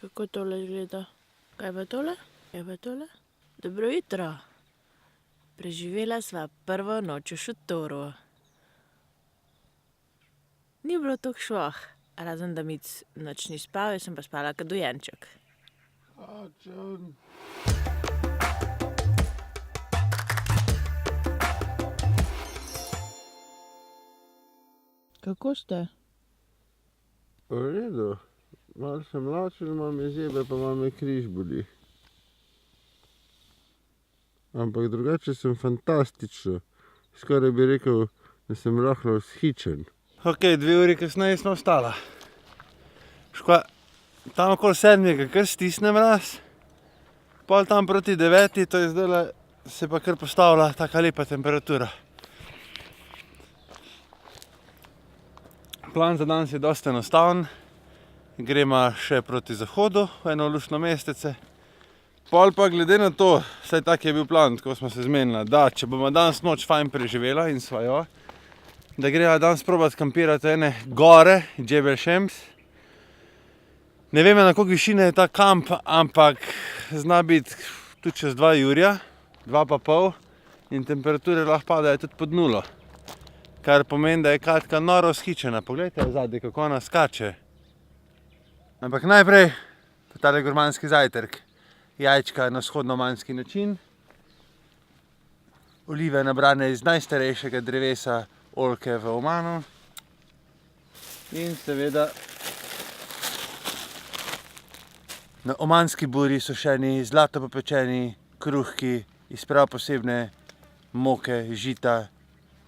Kako tole izgleda? Kaj pa tole? Kaj pa tole? Dobro jutro. Preživela sva prvo noč v šotoru. Ni bilo toliko švoh, razen da Mic noč ni spal, jaz sem pa spala kot dojenček. Kako ste? V redu. Malo sem lačen, malo me zebe, pa malo me križ boli. Ampak drugače sem fantastično. Skoraj bi rekel, da sem rahlo vzhičen. Ok, 2 uri kasneje smo vstala. Tam okoli 7. kar stisne mraz. Pol tam proti 9, to je zdajle se pa kar postavila taka lepa temperatura. Plan za danes je dosti enostaven. Gremo še proti zahodu, v eno luštno mestece. Pol pa glede na to, vsaj tak je bil plan, tako smo se zmenili, da če bomo danes noč fajn preživela in sva jo, da greva danes probat kampirati ene gore, Džebel Šems. Ne vem, na koliko višine je ta kamp, ampak zna biti tudi čez 2 jurja, 2,5 in temperature lahko padajo tudi pod 0. Kar pomeni, da je Katka noro vzhičena. Poglejte zadaj, kako ona skače. Ampak najprej tale gurmanski zajtrk. Jajčka na vzhodnomanski način. Olive nabrane iz najstarejšega drevesa oljke v Omanu. In seveda na omanski buri sušeni, zlato popečeni kruhki iz prav posebne moke, žita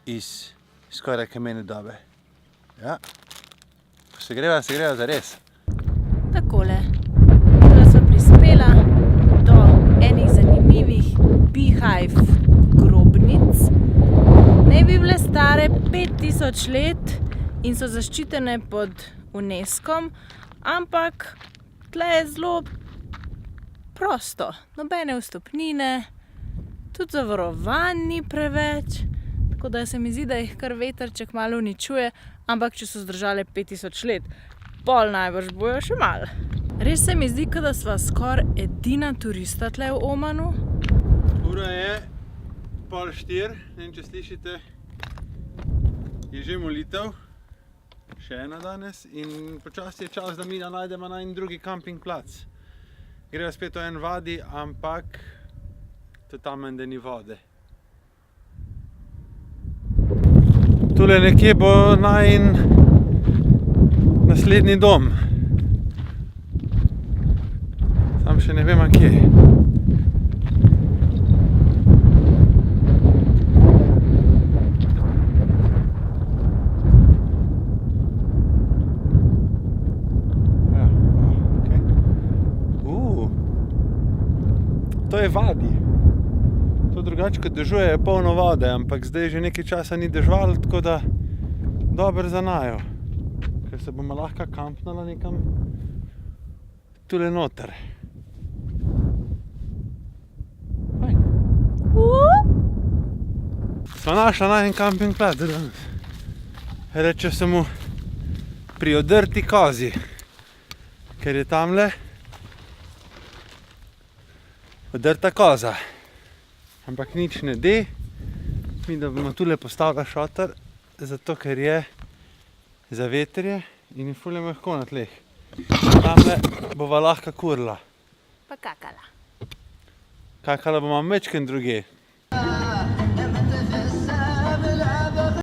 iz skoraj kamene dobe. Ja, ko se greva zares. Takole. Tukaj sva prispela do enih zanimivih beehive grobnic. Naj bi bile stare 5000 let in so zaščitene pod UNESCO-om, ampak tle je zelo prosto. Nobene vstopnine, tudi zavarovanj ni preveč, tako da se mi zdi, da jih kar vetrček malo uničuje, ampak če so zdržale 5000 let, pol najbrž bojo še malo. Res se mi zdi, da sva skoraj edina turista tle v Omanu. Ura je 3:30, ne vem, če slišite, je že molitev, še ena danes in počasi je čas, da mi najdemo na en drugi camping plac. Greva spet v en vadi, ampak to tam da ni vode. Tule nekje bo najin naslednji dom. Sam še ne vem, kje. Ja, okej. To je vadi. To drugače, kot dežuje, je polno vode, ampak zdaj že nekaj časa ni deževalo, tako da dobro za naju. Ker se bomo lahko kampnala nekam tule noter. Fajn. Sva našla na en camping plac danes. Reče se mu pri Odrti kozi, ker je tamle odrta koza. Ampak nič ne de, mi da bomo tule postavila šotor, zato ker je za vetrje in je ful mehko na tleh. Tamle bova lahko kurila. Pa kakala. Kakala bomo mečken druge.